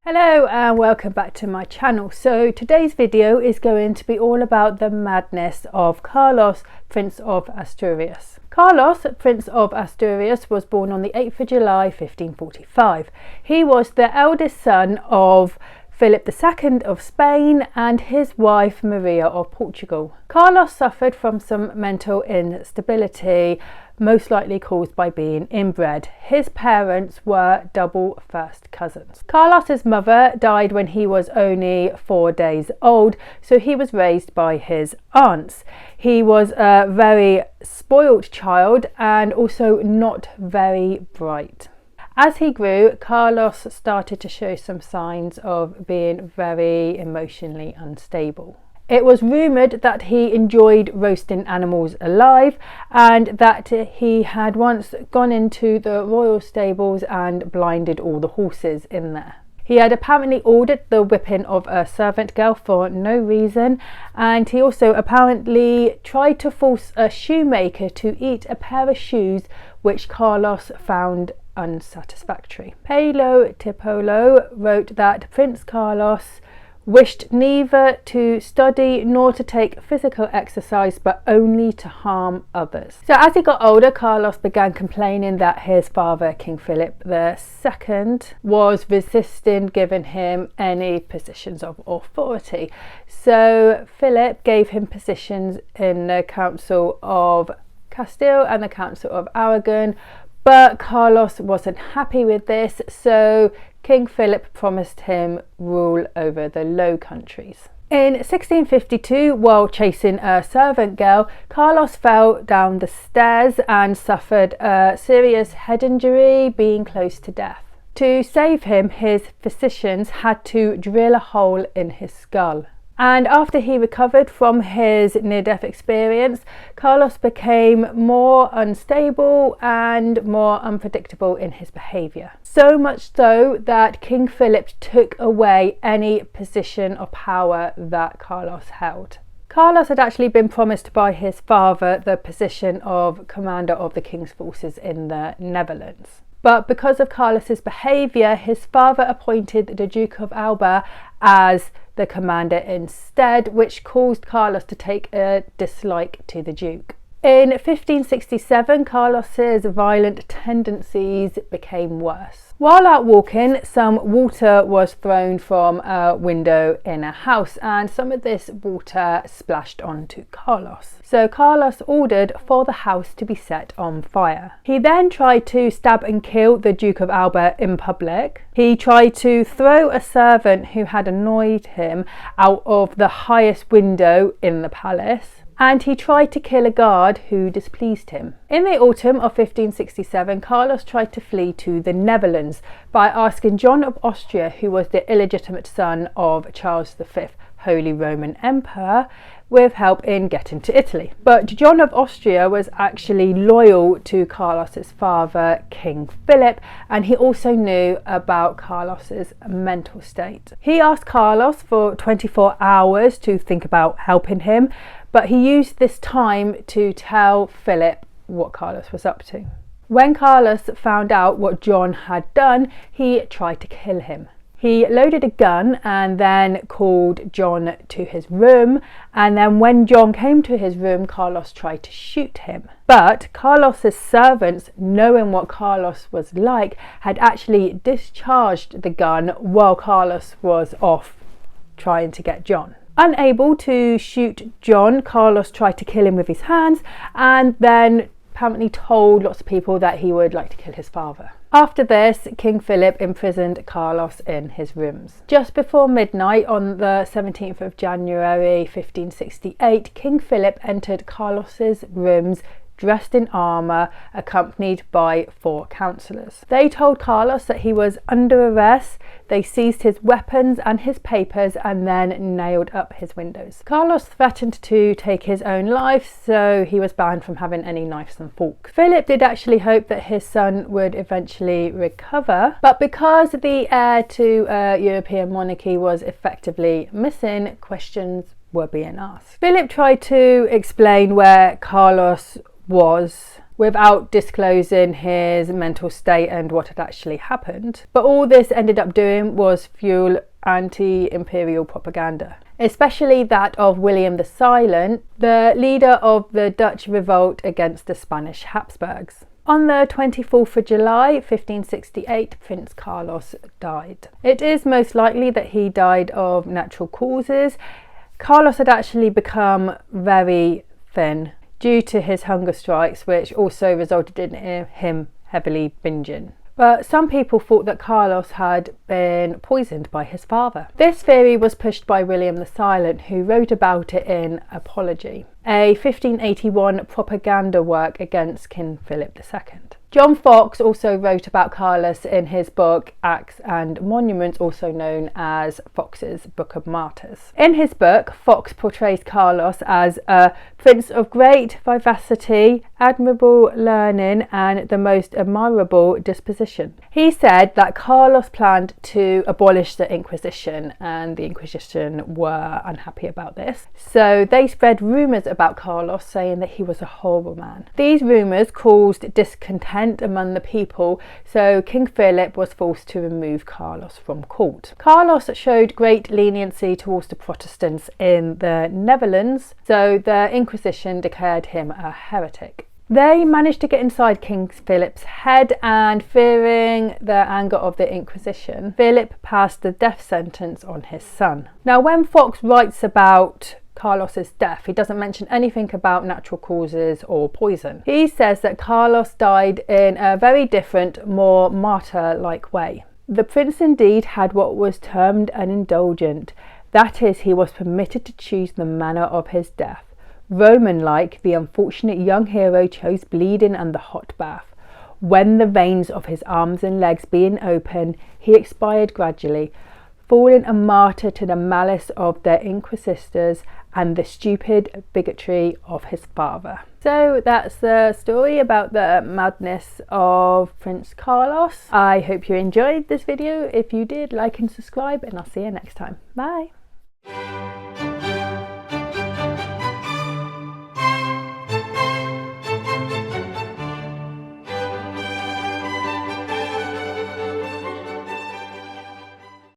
Hello and welcome back to my channel. So today's video is going to be all about the madness of Carlos, Prince of Asturias. Carlos, Prince of Asturias, was born on the 8th of July 1545. He was the eldest son of Philip II of Spain and his wife Maria of Portugal. Carlos suffered from some mental instability, most likely caused by being inbred. His parents were double first cousins. Carlos's mother died when he was only 4 days old, so he was raised by his aunts. He was a very spoilt child and also not very bright. As he grew, Carlos started to show some signs of being very emotionally unstable. It was rumoured that he enjoyed roasting animals alive and that he had once gone into the royal stables and blinded all the horses in there. He had apparently ordered the whipping of a servant girl for no reason, and he also apparently tried to force a shoemaker to eat a pair of shoes which Carlos found unsatisfactory. Paolo Tiepolo wrote that Prince Carlos wished neither to study nor to take physical exercise, but only to harm others. So as he got older, Carlos began complaining that his father, King Philip II, was resisting giving him any positions of authority. So Philip gave him positions in the Council of Castile and the Council of Aragon, but Carlos wasn't happy with this, so King Philip promised him rule over the Low Countries. In 1652, while chasing a servant girl, Carlos fell down the stairs and suffered a serious head injury, being close to death. To save him, his physicians had to drill a hole in his skull. And after he recovered from his near-death experience, Carlos became more unstable and more unpredictable in his behaviour. So much so that King Philip took away any position of power that Carlos held. Carlos had actually been promised by his father the position of commander of the king's forces in the Netherlands. But because of Carlos's behaviour, his father appointed the Duke of Alba as the commander instead, which caused Carlos to take a dislike to the Duke. In 1567, Carlos's violent tendencies became worse. While out walking, some water was thrown from a window in a house, and some of this water splashed onto Carlos. So Carlos ordered for the house to be set on fire. He then tried to stab and kill the Duke of Alba in public. He tried to throw a servant who had annoyed him out of the highest window in the palace. And he tried to kill a guard who displeased him. In the autumn of 1567, Carlos tried to flee to the Netherlands by asking John of Austria, who was the illegitimate son of Charles V, Holy Roman Emperor, with help in getting to Italy. But John of Austria was actually loyal to Carlos's father, King Philip, and he also knew about Carlos's mental state. He asked Carlos for 24 hours to think about helping him, but he used this time to tell Philip what Carlos was up to. When Carlos found out what John had done, he tried to kill him. He loaded a gun and then called John to his room, and then when John came to his room, Carlos tried to shoot him. But Carlos's servants, knowing what Carlos was like, had actually discharged the gun while Carlos was off trying to get John. Unable to shoot John, Carlos tried to kill him with his hands and then apparently told lots of people that he would like to kill his father. After this, King Philip imprisoned Carlos in his rooms. Just before midnight on the 17th of January 1568, King Philip entered Carlos's rooms dressed in armour, accompanied by 4 councillors. They told Carlos that he was under arrest. They seized his weapons and his papers and then nailed up his windows. Carlos threatened to take his own life, so he was banned from having any knives and forks. Philip did actually hope that his son would eventually recover, but because the heir to a European monarchy was effectively missing, questions were being asked. Philip tried to explain where Carlos was without disclosing his mental state and what had actually happened. But all this ended up doing was fuel anti-imperial propaganda, especially that of William the Silent, the leader of the Dutch revolt against the Spanish Habsburgs. On the 24th of July 1568, Prince Carlos died. It is most likely that he died of natural causes. Carlos had actually become very thin due to his hunger strikes, which also resulted in him heavily binging. But some people thought that Carlos had been poisoned by his father. This theory was pushed by William the Silent, who wrote about it in Apology, a 1581 propaganda work against King Philip II. John Fox also wrote about Carlos in his book Acts and Monuments, also known as Fox's Book of Martyrs. In his book, Fox portrays Carlos as a prince of great vivacity, admirable learning, and the most admirable disposition. He said that Carlos planned to abolish the Inquisition, and the Inquisition were unhappy about this. So they spread rumours about Carlos, saying that he was a horrible man. These rumours caused discontent among the people, so King Philip was forced to remove Carlos from court. Carlos showed great leniency towards the Protestants in the Netherlands, so the Inquisition declared him a heretic. They managed to get inside King Philip's head, and fearing the anger of the Inquisition, Philip passed the death sentence on his son. Now, when Fox writes about Carlos's death, he doesn't mention anything about natural causes or poison. He says that Carlos died in a very different, more martyr-like way. The prince indeed had what was termed an indulgent, that is, he was permitted to choose the manner of his death. Roman-like, the unfortunate young hero chose bleeding and the hot bath. When the veins of his arms and legs being open, he expired gradually, falling a martyr to the malice of the inquisitors and the stupid bigotry of his father. So that's the story about the madness of Prince Carlos. I hope you enjoyed this video. If you did, like and subscribe, and I'll see you next time. Bye.